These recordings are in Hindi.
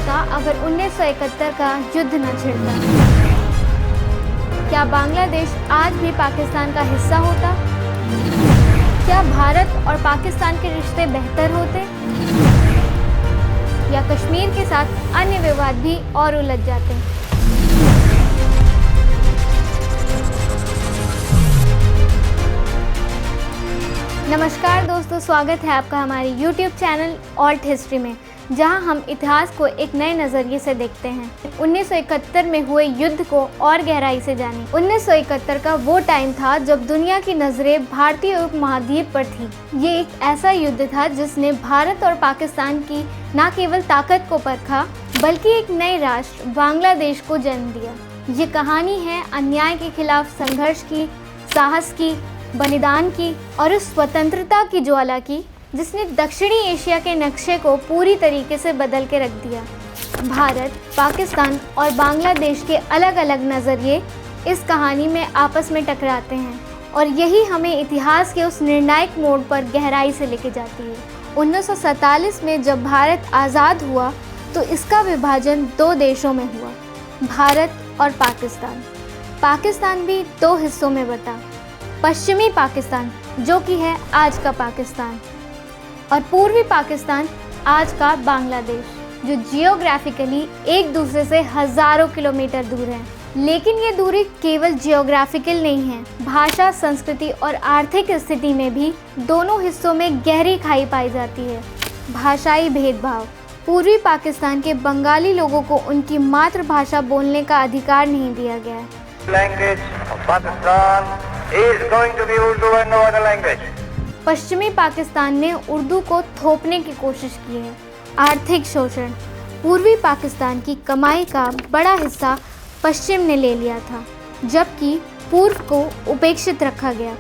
होता अगर 1971 का युद्ध न छिड़ता? क्या बांग्लादेश आज भी पाकिस्तान का हिस्सा होता? क्या भारत और पाकिस्तान के रिश्ते बेहतर होते? या कश्मीर के साथ अन्य विवाद भी और उलझ जाते? नमस्कार दोस्तों, स्वागत है आपका हमारे YouTube चैनल ऑल्ट हिस्ट्री में, जहां हम इतिहास को एक नए नज़रिए से देखते हैं। 1971 में हुए युद्ध को और गहराई से जानें। 1971 का वो टाइम था जब दुनिया की नज़रें भारतीय उपमहाद्वीप पर थी। ये एक ऐसा युद्ध था जिसने भारत और पाकिस्तान की न केवल ताकत को परखा, बल्कि एक नए राष्ट्र बांग्लादेश को जन्म दिया। ये कहानी है अन्याय के खिलाफ संघर्ष की, साहस की, बलिदान की और उस स्वतंत्रता की ज्वाला की जिसने दक्षिणी एशिया के नक्शे को पूरी तरीके से बदल के रख दिया। भारत, पाकिस्तान और बांग्लादेश के अलग अलग नज़रिए इस कहानी में आपस में टकराते हैं और यही हमें इतिहास के उस निर्णायक मोड़ पर गहराई से लेके जाती है। 1947 में जब भारत आज़ाद हुआ तो इसका विभाजन दो देशों में हुआ, भारत और पाकिस्तान। पाकिस्तान भी दो हिस्सों में बटा, पश्चिमी पाकिस्तान जो कि है आज का पाकिस्तान, और पूर्वी पाकिस्तान आज का बांग्लादेश, जो जियोग्राफिकली एक दूसरे से हज़ारों किलोमीटर दूर हैं। लेकिन ये दूरी केवल जियोग्राफिकल नहीं है, भाषा, संस्कृति और आर्थिक स्थिति में भी दोनों हिस्सों में गहरी खाई पाई जाती है। भाषाई भेदभाव। पूर्वी पाकिस्तान के बंगाली लोगों को उनकी मातृभाषा बोलने का अधिकार नहीं दिया गया है। पश्चिमी पाकिस्तान ने उर्दू को थोपने की कोशिश की है। आर्थिक शोषण। पूर्वी पाकिस्तान की कमाई का बड़ा हिस्सा पश्चिम ने ले लिया था, जबकि पूर्व को उपेक्षित रखा गया।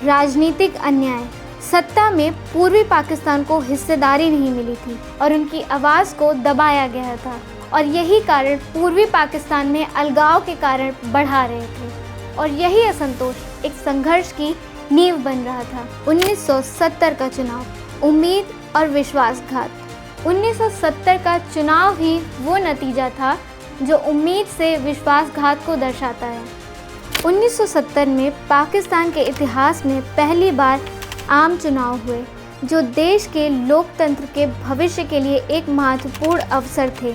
राजनीतिक अन्याय। सत्ता में पूर्वी पाकिस्तान को हिस्सेदारी नहीं मिली थी और उनकी आवाज़ को दबाया गया था, और यही कारण पूर्वी पाकिस्तान में अलगाव के कारण बढ़ा रहे थे, और यही असंतोष एक संघर्ष की नींव बन रहा था। 1970 का चुनाव। उम्मीद और विश्वासघात। 1970 का चुनाव ही वो नतीजा था जो उम्मीद से विश्वासघात को दर्शाता है। 1970 में पाकिस्तान के इतिहास में पहली बार आम चुनाव हुए, जो देश के लोकतंत्र के भविष्य के लिए एक महत्वपूर्ण अवसर थे।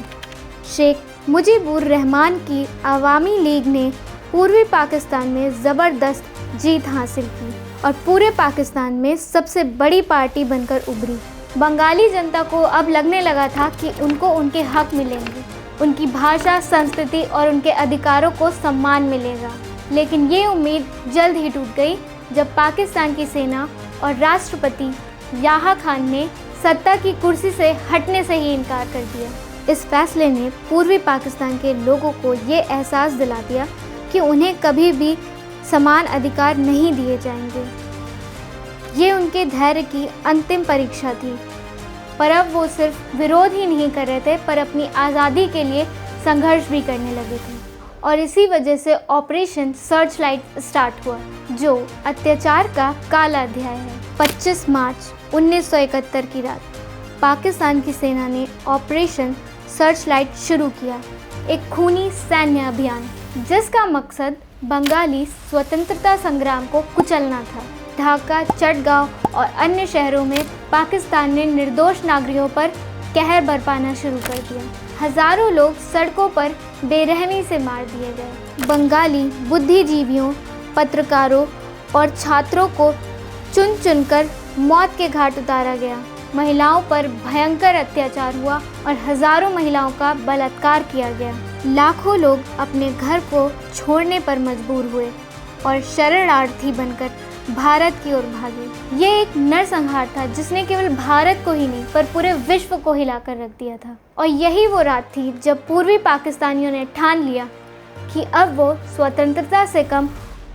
शेख मुजीबुर रहमान की अवामी लीग ने पूर्वी पाकिस्तान में ज़बरदस्त जीत हासिल की और पूरे पाकिस्तान में सबसे बड़ी पार्टी बनकर उभरी। बंगाली जनता को अब लगने लगा था कि उनको उनके हक मिलेंगे, उनकी भाषा, संस्कृति और उनके अधिकारों को सम्मान मिलेगा। लेकिन ये उम्मीद जल्द ही टूट गई जब पाकिस्तान की सेना और राष्ट्रपति याहा खान ने सत्ता की कुर्सी से हटने से ही इनकार कर दिया। इस फैसले ने पूर्वी पाकिस्तान के लोगों को ये एहसास दिला दिया कि उन्हें कभी भी समान अधिकार नहीं दिए जाएंगे। ये उनके धैर्य की अंतिम परीक्षा थी, पर अब वो सिर्फ विरोध ही नहीं कर रहे थे, पर अपनी आज़ादी के लिए संघर्ष भी करने लगे थे। और इसी वजह से ऑपरेशन सर्च लाइट स्टार्ट हुआ, जो अत्याचार का काला अध्याय है। 25 मार्च 1971 की रात पाकिस्तान की सेना ने ऑपरेशन सर्च लाइट शुरू किया, एक खूनी सैन्य अभियान जिसका मकसद बंगाली स्वतंत्रता संग्राम को कुचलना था। ढाका, चटगांव और अन्य शहरों में पाकिस्तान ने निर्दोष नागरिकों पर कहर बरपाना शुरू कर दिया। हजारों लोग सड़कों पर बेरहमी से मार दिए गए। बंगाली बुद्धिजीवियों, पत्रकारों और छात्रों को चुन चुनकर मौत के घाट उतारा गया। महिलाओं पर भयंकर अत्याचार हुआ और हजारों महिलाओं का बलात्कार किया गया। लाखों लोग अपने घर को छोड़ने पर मजबूर हुए और शरणार्थी बनकर भारत की ओर भागे। ये एक नरसंहार था जिसने केवल भारत को ही नहीं पर पूरे विश्व को हिलाकर रख दिया था। और यही वो रात थी जब पूर्वी पाकिस्तानियों ने ठान लिया कि अब वो स्वतंत्रता से कम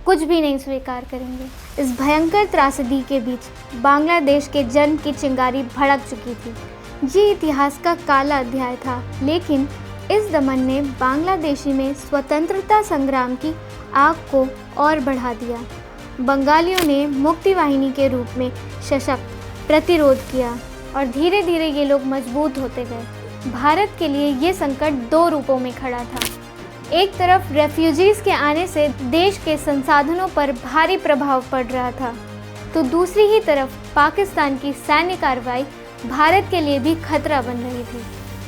कुछ भी नहीं स्वीकार करेंगे। इस भयंकर त्रासदी के बीच बांग्लादेश के जन्म की चिंगारी भड़क चुकी थी। ये इतिहास का काला अध्याय था, लेकिन इस दमन ने बांग्लादेशी में स्वतंत्रता संग्राम की आग को और बढ़ा दिया। बंगालियों ने मुक्ति वाहिनी के रूप में सशक्त प्रतिरोध किया और धीरे धीरे ये लोग मजबूत होते गए। भारत के लिए ये संकट दो रूपों में खड़ा था। एक तरफ रेफ्यूजीज के आने से देश के संसाधनों पर भारी प्रभाव पड़ रहा था, तो दूसरी ही तरफ पाकिस्तान की सैन्य कार्रवाई भारत के लिए भी खतरा बन रही थी।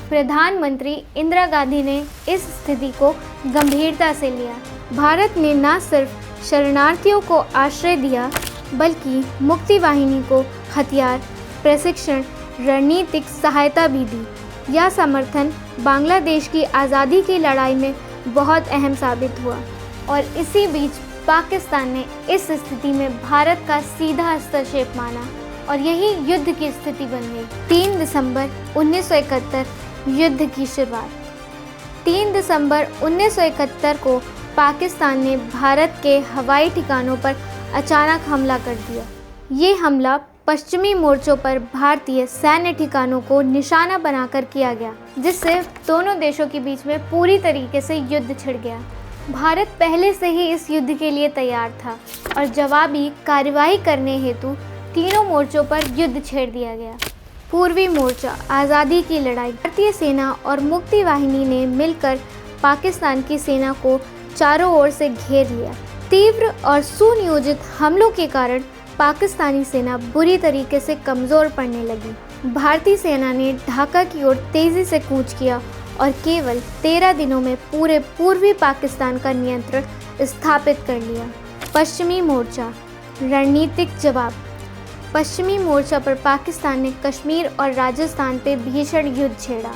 प्रधानमंत्री इंदिरा गांधी ने इस स्थिति को गंभीरता से लिया। भारत ने न सिर्फ शरणार्थियों को आश्रय दिया, बल्कि मुक्ति वाहिनी को हथियार, प्रशिक्षण, रणनीतिक सहायता भी दी। यह समर्थन बांग्लादेश की आज़ादी की लड़ाई में बहुत अहम साबित हुआ और इसी बीच पाकिस्तान ने इस स्थिति में भारत का सीधा हस्तक्षेप माना और यही युद्ध की स्थिति बन गई। 3 दिसंबर 1971 युद्ध की शुरुआत। 3 दिसंबर 1971 को पाकिस्तान ने भारत के हवाई ठिकानों पर अचानक हमला कर दिया। ये हमला पश्चिमी मोर्चों पर भारतीय सैन्य ठिकानों को निशाना बनाकर किया गया, जिससे दोनों देशों के बीच में पूरी तरीके से युद्ध छिड़ गया। भारत पहले से ही इस युद्ध के लिए तैयार था और जवाबी कार्यवाही करने हेतु तीनों मोर्चों पर युद्ध छेड़ दिया गया। पूर्वी मोर्चा, आज़ादी की लड़ाई। भारतीय सेना और मुक्ति वाहिनी ने मिलकर पाकिस्तान की सेना को चारों ओर से घेर लिया। तीव्र और सुनियोजित हमलों के कारण पाकिस्तानी सेना बुरी तरीके से कमज़ोर पड़ने लगी। भारतीय सेना ने ढाका की ओर तेज़ी से कूच किया और केवल 13 दिनों में पूरे पूर्वी पाकिस्तान का नियंत्रण स्थापित कर लिया। पश्चिमी मोर्चा, रणनीतिक जवाब। पश्चिमी मोर्चा पर पाकिस्तान ने कश्मीर और राजस्थान पे भीषण युद्ध छेड़ा।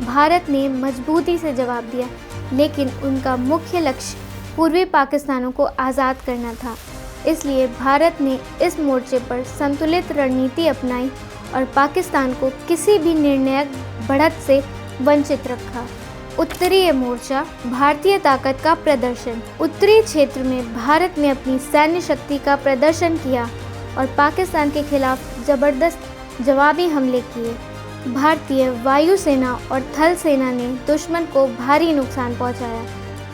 भारत ने मजबूती से जवाब दिया, लेकिन उनका मुख्य लक्ष्य पूर्वी पाकिस्तानों को आज़ाद करना था। इसलिए भारत ने इस मोर्चे पर संतुलित रणनीति अपनाई और पाकिस्तान को किसी भी निर्णायक बढ़त से वंचित रखा। उत्तरीय मोर्चा, भारतीय ताकत का प्रदर्शन। उत्तरी क्षेत्र में भारत ने अपनी सैन्य शक्ति का प्रदर्शन किया और पाकिस्तान के खिलाफ जबरदस्त जवाबी हमले किए। भारतीय वायुसेना और थल सेना ने दुश्मन को भारी नुकसान पहुंचाया,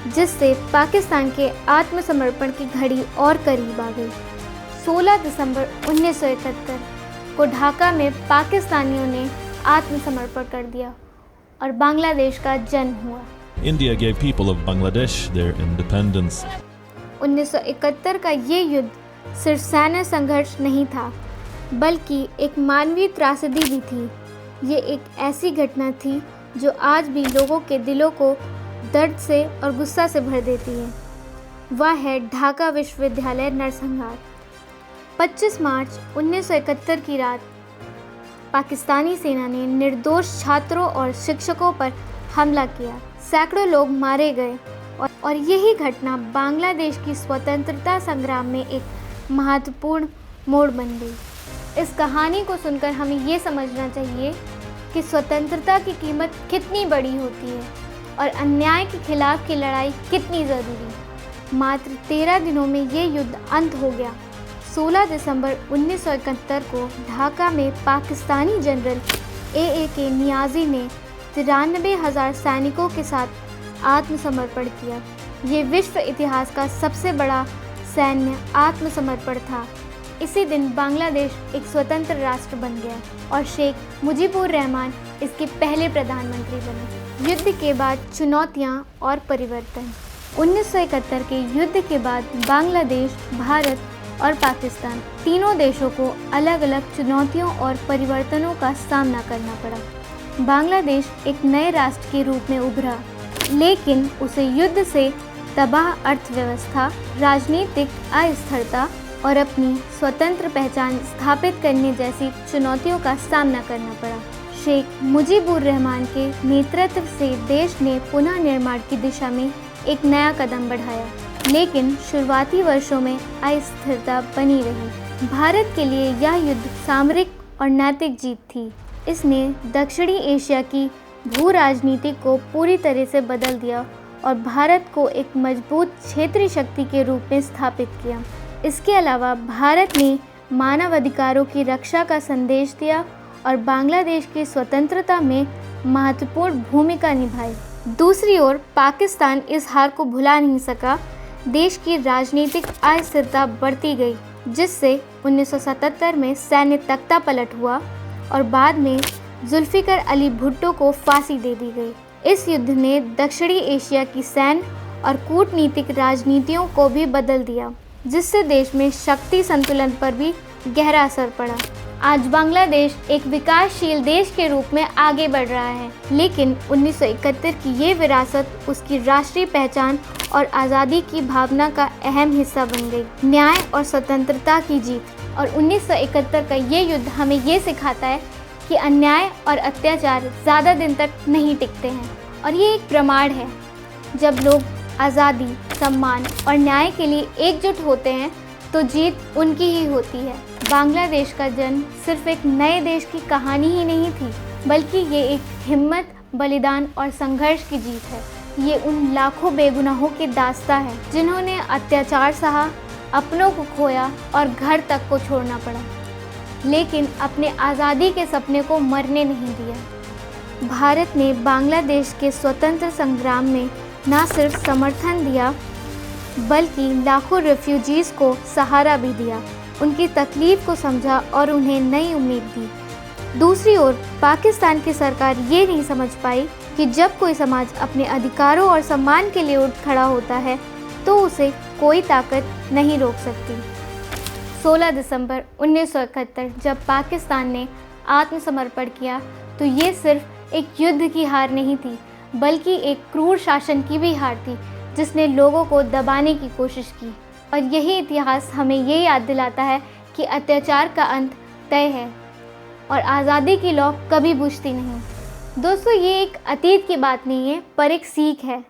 जिससे पाकिस्तान के आत्मसमर्पण की घड़ी और करीब आ गई। 16 दिसंबर 1971 को ढाका में पाकिस्तानियों ने आत्मसमर्पण कर दिया और बांग्लादेश का जन्म हुआ। India gave people of Bangladesh their independence. 1971 का ये युद्ध सिर्फ सैन्य संघर्ष नहीं था, बल्कि एक मानवीय त्रासदी भी थी। ये एक ऐसी घटना थी जो आज भी लोगों के दिलों को दर्द से और गुस्सा से भर देती है। वह है ढाका विश्वविद्यालय नरसंहार। 25 मार्च 1971 की रात पाकिस्तानी सेना ने निर्दोष छात्रों और शिक्षकों पर हमला किया। सैकड़ों लोग मारे गए और यही घटना बांग्लादेश की स्वतंत्रता संग्राम में एक महत्वपूर्ण मोड़ बन गई। इस कहानी को सुनकर हमें ये समझना चाहिए कि स्वतंत्रता की कीमत कितनी बड़ी होती है और अन्याय के खिलाफ की लड़ाई कितनी ज़रूरी। मात्र 13 दिनों में ये युद्ध अंत हो गया। 16 दिसंबर 1971 को ढाका में पाकिस्तानी जनरल A.A.K. नियाज़ी ने 93,000 सैनिकों के साथ आत्मसमर्पण किया। ये विश्व इतिहास का सबसे बड़ा सैन्य आत्मसमर्पण था। इसी दिन बांग्लादेश एक स्वतंत्र राष्ट्र बन गया और शेख मुजीबुर रहमान इसके पहले प्रधानमंत्री बने। युद्ध के बाद चुनौतियां और परिवर्तन। 1971 के युद्ध के बाद बांग्लादेश, भारत और पाकिस्तान तीनों देशों को अलग अलग चुनौतियों और परिवर्तनों का सामना करना पड़ा। बांग्लादेश एक नए राष्ट्र के रूप में उभरा, लेकिन उसे युद्ध से तबाह अर्थव्यवस्था, राजनीतिक अस्थिरता और अपनी स्वतंत्र पहचान स्थापित करने जैसी चुनौतियों का सामना करना पड़ा। शेख मुजीबुर रहमान के नेतृत्व से देश ने पुनः निर्माण की दिशा में एक नया कदम बढ़ाया, लेकिन शुरुआती वर्षों में अस्थिरता बनी रही। भारत के लिए यह युद्ध सामरिक और नैतिक जीत थी। इसने दक्षिणी एशिया की भू राजनीति को पूरी तरह से बदल दिया और भारत को एक मजबूत क्षेत्रीय शक्ति के रूप में स्थापित किया। इसके अलावा भारत ने मानवाधिकारों की रक्षा का संदेश दिया और बांग्लादेश की स्वतंत्रता में महत्वपूर्ण भूमिका निभाई। दूसरी ओर पाकिस्तान इस हार को भुला नहीं सका। देश की राजनीतिक अस्थिरता बढ़ती गई, जिससे 1977 में सैन्य तख्ता पलट हुआ और बाद में जुल्फिकार अली भुट्टो को फांसी दे दी गई। इस युद्ध ने दक्षिणी एशिया की सैन्य और कूटनीतिक राजनीतियों को भी बदल दिया, जिससे देश में शक्ति संतुलन पर भी गहरा असर पड़ा। आज बांग्लादेश एक विकासशील देश के रूप में आगे बढ़ रहा है, लेकिन 1971 की ये विरासत उसकी राष्ट्रीय पहचान और आज़ादी की भावना का अहम हिस्सा बन गई। न्याय और स्वतंत्रता की जीत और 1971 का ये युद्ध हमें ये सिखाता है कि अन्याय और अत्याचार ज़्यादा दिन तक नहीं टिकते हैं, और ये एक प्रमाण है। जब लोग आज़ादी, सम्मान और न्याय के लिए एकजुट होते हैं तो जीत उनकी ही होती है। बांग्लादेश का जन्म सिर्फ एक नए देश की कहानी ही नहीं थी, बल्कि ये एक हिम्मत, बलिदान और संघर्ष की जीत है। ये उन लाखों बेगुनाहों की दास्तां है जिन्होंने अत्याचार सहा, अपनों को खोया और घर तक को छोड़ना पड़ा, लेकिन अपने आज़ादी के सपने को मरने नहीं दिया। भारत ने बांग्लादेश के स्वतंत्र संग्राम में न सिर्फ समर्थन दिया, बल्कि लाखों रेफ्यूजीज़ को सहारा भी दिया, उनकी तकलीफ़ को समझा और उन्हें नई उम्मीद दी। दूसरी ओर पाकिस्तान की सरकार ये नहीं समझ पाई कि जब कोई समाज अपने अधिकारों और सम्मान के लिए उठ खड़ा होता है तो उसे कोई ताकत नहीं रोक सकती। 16 दिसंबर 1971 जब पाकिस्तान ने आत्मसमर्पण किया तो ये सिर्फ एक युद्ध की हार नहीं थी, बल्कि एक क्रूर शासन की भी हार थी जिसने लोगों को दबाने की कोशिश की। और यही इतिहास हमें ये याद दिलाता है कि अत्याचार का अंत तय है और आज़ादी की लौ कभी बुझती नहीं। दोस्तों, ये एक अतीत की बात नहीं है, पर एक सीख है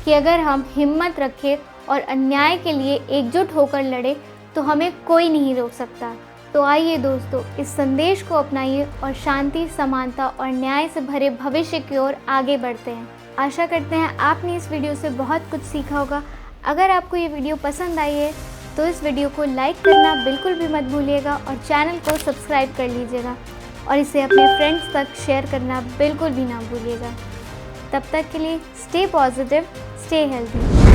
कि अगर हम हिम्मत रखें और अन्याय के लिए एकजुट होकर लड़े तो हमें कोई नहीं रोक सकता। तो आइए दोस्तों, इस संदेश को अपनाइए और शांति, समानता और न्याय से भरे भविष्य की ओर आगे बढ़ते हैं। आशा करते हैं आपने इस वीडियो से बहुत कुछ सीखा होगा। अगर आपको ये वीडियो पसंद आई है तो इस वीडियो को लाइक करना बिल्कुल भी मत भूलिएगा और चैनल को सब्सक्राइब कर लीजिएगा और इसे अपने फ्रेंड्स तक शेयर करना बिल्कुल भी ना भूलिएगा। तब तक के लिए स्टे पॉजिटिव, स्टे हेल्दी।